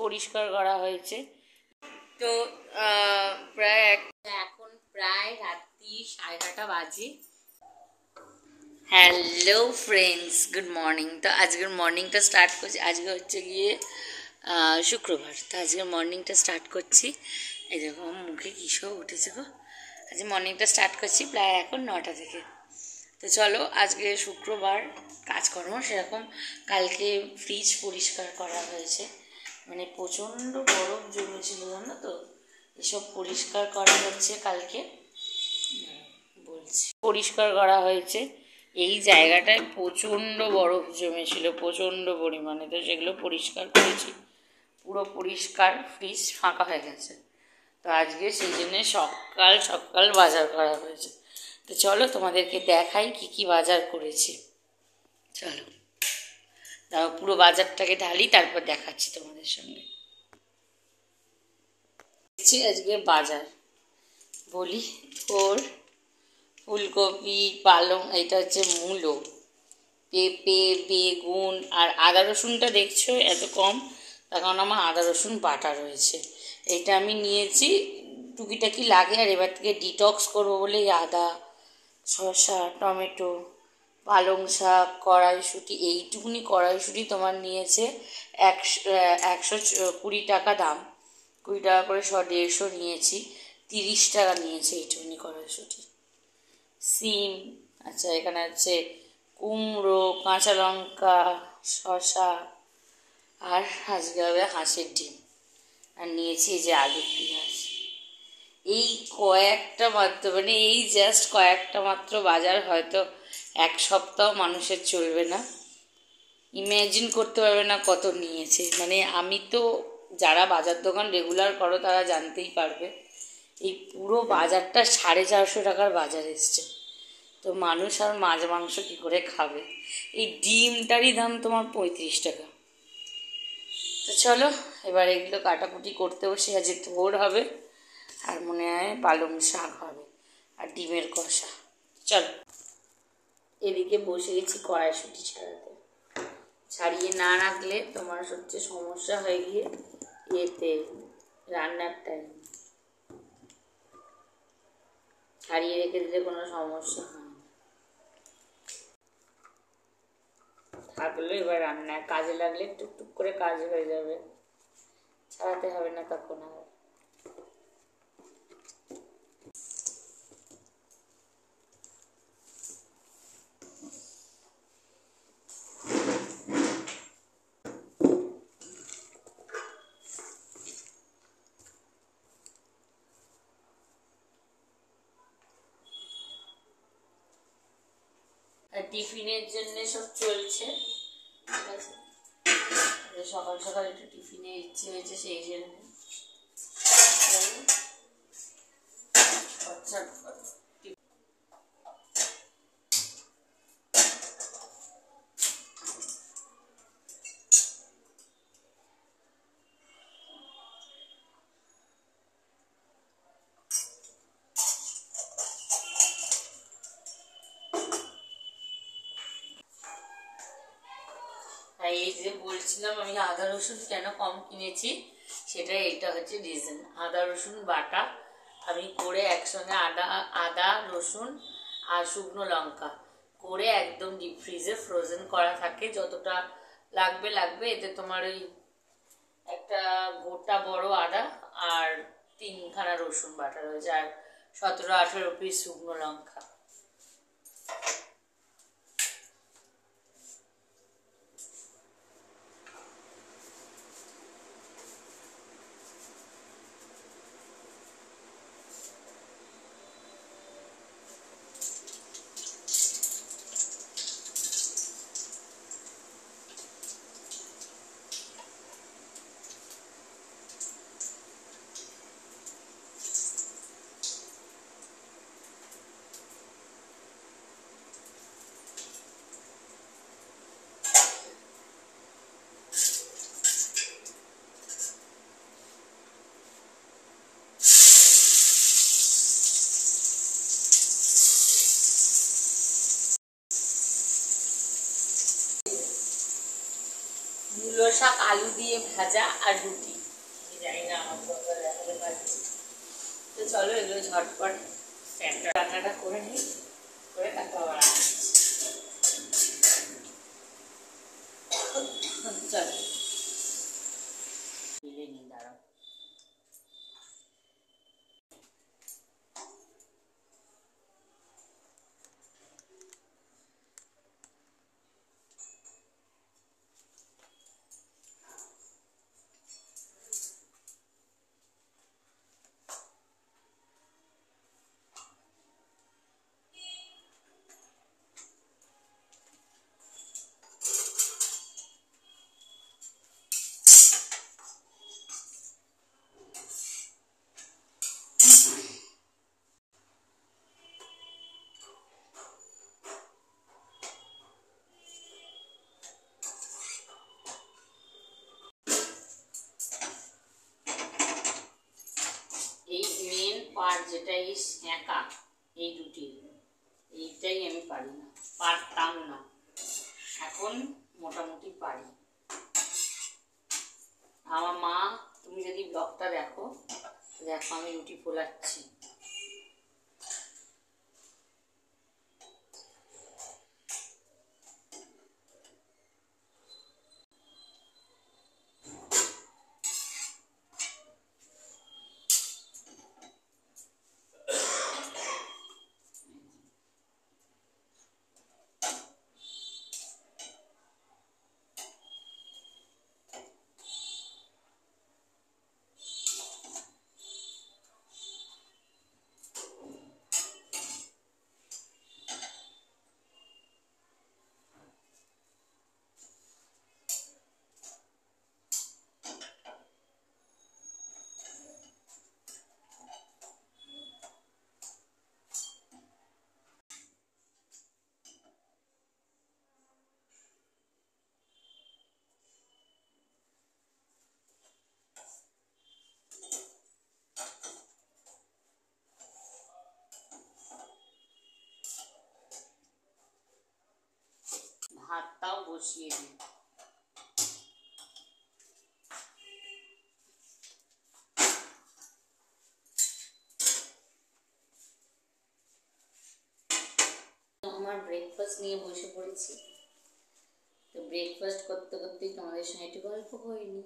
পরিষ্কার করা হয়েছে। তো এখন প্রায় রাত্রি 9:30 বাজে। Hello friends, good morning. তো আজকের মর্নিংটা স্টার্ট করছি। আজকে হচ্ছে গিয়ে শুক্রবার। তো আজকের মর্নিংটা স্টার্ট করছি। এই দেখো মুখে কী সব উঠেছে গো। আজকে মর্নিংটা স্টার্ট করছি প্রায় এখন 9টা থেকে। তো চলো, আজকে শুক্রবার, কাজকর্ম সেরকম। কালকে ফ্রিজ পরিষ্কার করা হয়েছে, মানে প্রচণ্ড বরফ জমেছিল জানো তো। এসব পরিষ্কার করা হচ্ছে কালকে, বলছি পরিষ্কার করা হয়েছে। এই জায়গাটায় প্রচণ্ড বরফ জমেছিল, প্রচণ্ড পরিমাণে। তো সেগুলো পরিষ্কার করেছি, পুরো পরিষ্কার। ফ্রিজ ফাঁকা হয়ে গেছে। তো আজকে সেই জন্যে সকাল সকাল বাজার করা হয়েছে। তো চলো তোমাদেরকে দেখাই কি কি বাজার করেছি। চলো দাও পুরো বাজারটাকে ঢালি, তারপর দেখাচ্ছি তোমাদের সঙ্গে। আজকে বাজার বলি, ওর ফুলকপি, পালং, এটা হচ্ছে মূলো, পেঁপে, বেগুন, আর আদা রসুনটা দেখছো এত কম, তার কারণ আমার আদা রসুন বাটা রয়েছে। এটা আমি নিয়েছি, টুকিটাকি লাগে। আর এবার থেকে ডিটক্স করবো বলে আদা, শসা, টমেটো, পালং শাক, কড়াইশুঁটি, এইটুকুনি কড়াইশুঁটি তোমার নিয়েছে 120 টাকা দাম। 20 টাকা করে 150 নিয়েছি, 30 টাকা নিয়েছে এইটুকুনি কড়াইশুঁটি। সিম, আচ্ছা এখানে আছে কুমড়ো, কাঁচা লঙ্কা, শসা, আর আজকে হবে হাঁসের ডিম। আর নিয়েছি এই যে আলু, পেঁয়াজ। এই কয়েকটা মাত্র, মানে এই জাস্ট কয়েকটা মাত্র বাজার, হয়তো এক সপ্তাহ মানুষের চলবে না। ইম্যাজিন করতে পারবে না কত নিয়েছে। মানে আমি তো, যারা বাজার দোকান রেগুলার করো তারা জানতেই পারবে, এই পুরো বাজারটা 450 টাকার বাজার এসছে। তো মানুষ আর মাছ মাংস কী করে খাবে? এই ডিমটারই দাম তোমার 35 টাকা। তো চলো এবার এগুলো কাটাকুটি করতে বসে। আজ থোড় হবে, আর মনে হয় পালং শাক হবে, আর ডিমের কষা। চলো, এদিকে বসে গেছি কড়াইশুঁটি ছাড়াতে। ছাড়িয়ে না রাখলে তোমার হচ্ছে সমস্যা হয়ে গিয়ে এতে রান্নার টাইম। ছাড়িয়ে রেখে দিলে কোনো সমস্যা হয় না, থাকলে এবার রান্নায় কাজে লাগলে টুকটুক করে কাজ হয়ে যাবে, ছাড়াতে হবে না তখন আর। টিফিনের জন্য সব চলছে, ঠিক আছে। সকাল সকাল একটু টিফিনে ইচ্ছে হয়েছে, সেই জন্য এই যে বলছিলাম আমি আদা রসুন কেন কম কিনেছি, সেটা এটা হচ্ছে রিজন। আদা রসুন বাটা আমি করে একসঙ্গে, আদা রসুন আর শুকনো লঙ্কা করে একদম ডিপ ফ্রিজে ফ্রোজেন করা থাকে। যতটা লাগবে লাগবে। এতে তোমার ওই একটা গোটা বড় আদা আর 3খানা রসুন বাটা রয়েছে, আর 17-18 পিস শুকনো লঙ্কা। মূলো শাক আলু দিয়ে ভাজা আর রুটি। জানি না আমার কথা দেখাতে পারছি। তো চলো এগুলো ঝটপট রান্নাটা করে নিই, করে তারপর আবার চলো মিলে নিই, দাঁড়াও। এই মেন পার্ট যেটা এই সেঁকা, এই রুটির এইটাই আমি পারি না, পারতাম না, এখন মোটামুটি পারি। আমার মা, তুমি যদি ব্লগটা দেখো, দেখো আমি রুটি ফোলাচ্ছি। ভাতটাও বসিয়ে দিই। আমার ব্রেকফাস্ট নিয়ে বসে পড়েছি। তো ব্রেকফাস্ট করতে করতেই তোমাদের সঙ্গে একটু গল্প করিনি।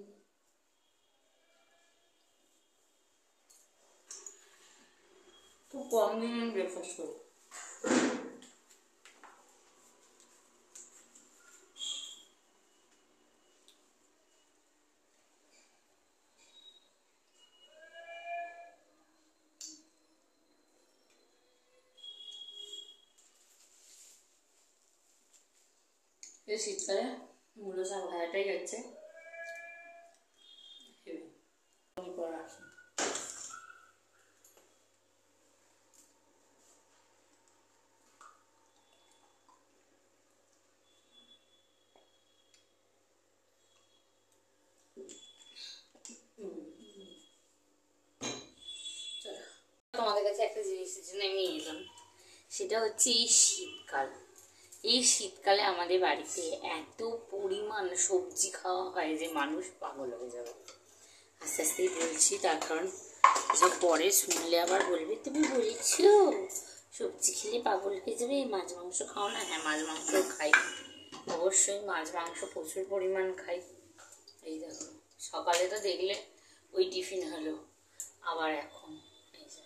খুব কম দিন আমি ব্রেকফাস্ট করি। এই শীতকালে মূলো শাক ভাজাটাই হচ্ছে তোমাদের কাছে একটা জিনিসের জন্য আমি এলাম, সেটা হচ্ছে এই শীতকাল। এই শীতকালে আমাদের বাড়িতে এত পরিমাণ সবজি খাওয়া হয় যে মানুষ পাগল হয়ে যাবে। আস্তে আস্তেই বলছি, তার কারণ এসব পরে শুনলে আবার বলবে তুমি বলেছো সবজি খেলে পাগল হয়ে যাবে, মাছ মাংস খাও না। হ্যাঁ, মাছ মাংস খাই, অবশ্যই মাছ মাংস প্রচুর পরিমাণ খাই। এই দেখো সকালে তো দেখলে ওই টিফিন হলো, আবার এখন এই যে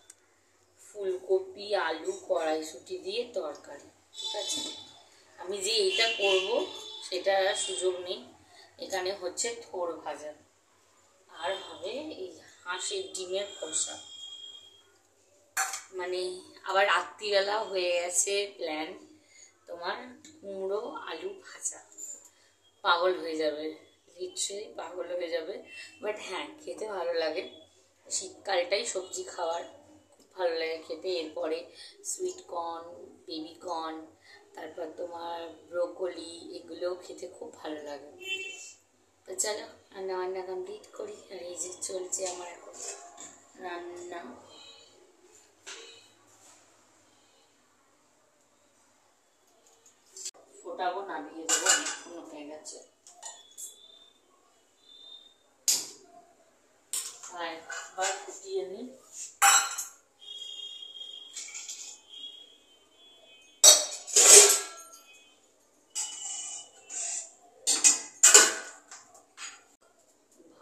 ফুলকপি আলু কড়াইশুঁটি দিয়ে তরকারি। ঠিক আছে, আমি যে এইটা করব সেটা সুযোগ নেই। এখানে হচ্ছে থোড় ভাজা, আর হবে এই হাঁসের ডিমের কষা। মানে আবার রাত্রিবেলা হয়ে গেছে প্ল্যান তোমার কুমড়ো আলু ভাজা। পাগল হয়ে যাবে, লিটারালি পাগল হয়ে যাবে। বাট হ্যাঁ, খেতে ভালো লাগে। শীতকালটাই সবজি খাওয়ার খুব ভালো লাগে খেতে। এরপরে সুইট কর্ন, বেবি কর্ন, তারপর তোমার ব্রোকলি, এগুলোও খেতে খুব ভালো লাগে। তো চলো রান্না বান্না কমপ্লিট করি। আর এই যে চলছে আমার এখন রান্না। ফোটাবো, নামিয়ে দেবো, অনেকক্ষণ হয়ে গেছে। উঠিয়ে নিই।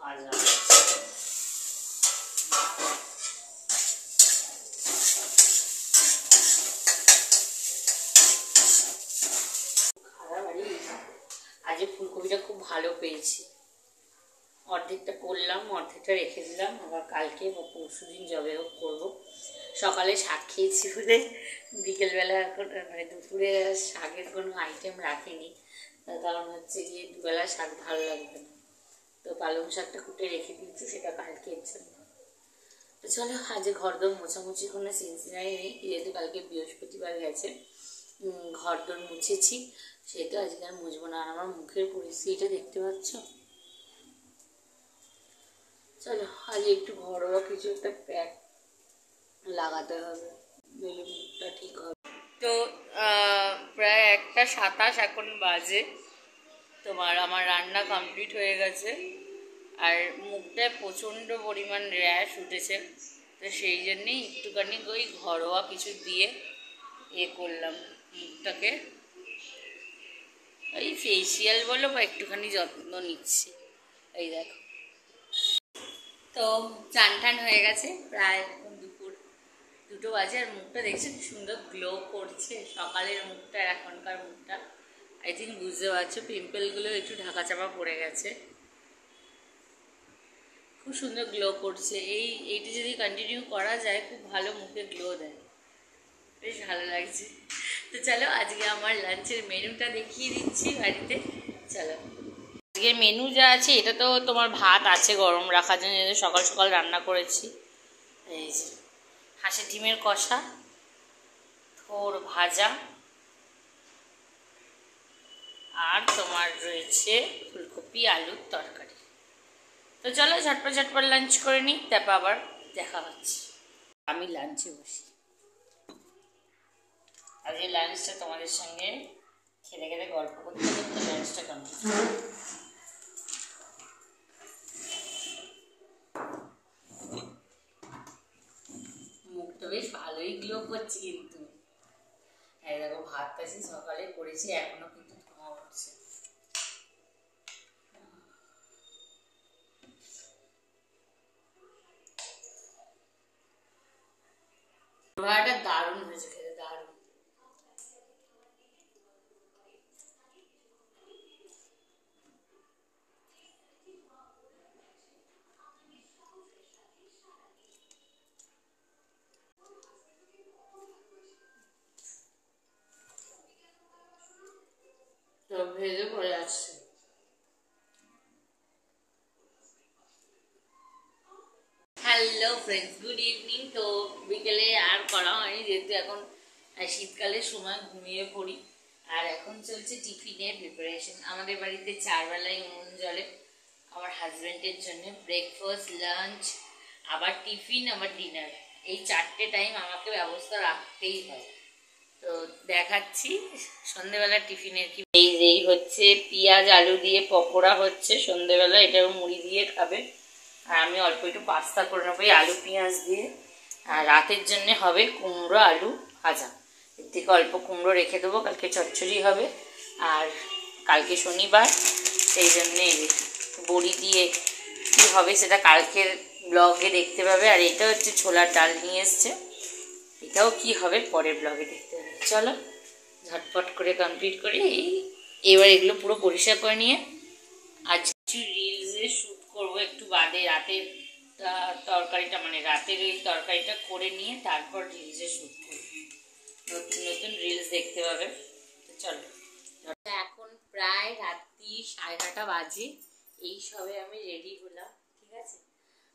ভাজা আজ ফুলকপিটা খুব ভালো পেয়েছি, অর্ধেকটা করলাম, অর্ধেকটা রেখে দিলাম, আবার কালকে বা পরশু দিন যবে হোক করবো। সকালে শাক খেয়েছি বলে বিকেলবেলা এখন মানে দুপুরে শাকের কোনো আইটেম রাখিনি, তার কারণ হচ্ছে গিয়ে দুবেলা শাক ভালো লাগবে না, তো পালং শাকটা কুটে রেখে দিয়েছি, সেটা কালকের জন্য। তো চলো আজ ঘরদোর মোছামুছি কোনো সিনসিনারি নেই, যেহেতু কালকে বৃহস্পতিবার গেছে, ঘরদোর মুছেছি, সেহেতু আজকে আর মুছবো না। আর আমার মুখের পরিস্থিতিটা দেখতে পাচ্ছ। চলো আজ একটু ঘরোয়া কিছু একটা প্যাক লাগাতে হবে, নইলে মুখটা ঠিক হবে। তো প্রায় 1:27 এখন বাজে, তোমার আমার রান্না কমপ্লিট হয়ে গেছে, আর মুখটায় প্রচণ্ড পরিমাণ র্যাশ উঠেছে, তো সেই জন্যেই একটুখানি ওই ঘরোয়া কিছু দিয়ে করলাম মুখটাকে, ওই ফেসিয়াল বলো বা একটুখানি যত্ন নিচ্ছি। এই দেখো, তো চান টান হয়ে গেছে, প্রায় এখন দুপুর 2টো বাজে, আর মুখটা দেখছি কি সুন্দর গ্লো করছে, সকালের মুখটা এখনকার মুখটা। আই থিঙ্ক বুঝতে পারছো, পিম্পলগুলো একটু ঢাকা চাপা পড়ে গেছে, খুব সুন্দর গ্লো করছে। এইটা যদি কন্টিনিউ করা যায় খুব ভালো মুখে গ্লো দেয়, বেশ ভালো লাগছে। তো চলো আজকে আমার লাঞ্চের মেনুটা দেখিয়ে দিচ্ছি বাড়িতে। চলো আজকের মেনু যা আছে, এটা তো তোমার ভাত আছে গরম রাখার জন্য, সকাল সকাল রান্না করেছি। এই যে হাঁসের ডিমের কষা, থোর ভাজা, আর তোমার রয়েছে ফুলকপি আলুর তরকারি। তো চলো ঝটপট ঝটপট লাঞ্চ করে নিই, তারপর আবার দেখা হচ্ছে। আমি লাঞ্চে বসি, আজকে লাঞ্চটা তোমাদের সঙ্গে খেতে খেতে গল্প করতে করতে লাঞ্চটা কমপ্লিট। মুখটা বেশ ভালোই গ্লো করছে কিন্তু। হ্যাঁ দেখো, ভাতটা সকালে করেছি, এখনো কিন্তু ধোঁয়া উঠছে। ভাতটা দারুণ হয়েছে খেতে, দারুণ। তো ভেজে পড়ে আসছে। Hello friends, good evening. তো বিকেলে আর করা হয়নি, যেহেতু এখন শীতকালের সময় ঘুমিয়ে পড়ি, আর এখন চলছে টিফিনের প্রিপারেশন। আমাদের বাড়িতে 4 বেলায় উনুন জ্বলে, আমার হাজব্যান্ডের জন্য ব্রেকফাস্ট, লাঞ্চ, আবার টিফিন, আবার ডিনার, এই 4টে টাইম আমাকে ব্যবস্থা রাখতেই হয়। তো দেখাচ্ছি সন্ধেবেলা টিফিনের কি। এই হচ্ছে পেঁয়াজ আলু দিয়ে পকোড়া হচ্ছে সন্ধেবেলা, এটাও মুড়ি দিয়ে খাবে, আর আমি অল্প একটু পাস্তা করে নেবো আলু পেঁয়াজ দিয়ে। আর রাতের জন্য হবে কুমড়ো আলু ভাজা, এর থেকে অল্প কুমড়ো রেখে দেবো, কালকে চচ্চড়ি হবে, আর কালকে শনিবার, সেই জন্যে বড়ি দিয়ে কী হবে সেটা কালকের ব্লগে দেখতে পাবে। আর এটা হচ্ছে ছোলার ডাল নিয়ে এসছে, এটাও কি হবে পরের ব্লগে দেখতে পাবে। চলো ঝটপট করে কমপ্লিট করি, এবার এগুলো পুরো পরিষ্কার করে নিয়ে আজ কিছু রিলসে শ্যুট করবো একটু বাদে, রাতের তরকারিটা মানে রাতের এই তরকারিটা করে নিয়ে তারপর রিলসে শ্যুট করবো, নতুন নতুন রিলস দেখতে পাবে। তো চলো, এখন প্রায় রাত্রি 9:30 বাজে, এই সবে আমি রেডি হলাম, ঠিক আছে,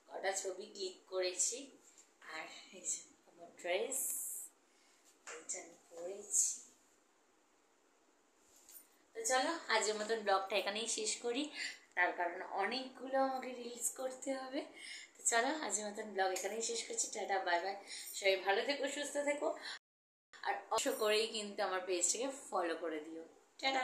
কটা ছবি ক্লিক করেছি, আর আমার ড্রেস পরেছি। তো চলো আজকের মতন ব্লগটা এখানেই শেষ করি, তার কারণ অনেকগুলো আমাকে রিলস করতে হবে। তো চলো আজকের মতন ব্লগ এখানেই শেষ করছি, টাটা বাই বাই, সবাই ভালো থেকো, সুস্থ থেকো, আর অবশ্য করেই কিন্তু আমার পেজটাকে ফলো করে দিও। টাটা।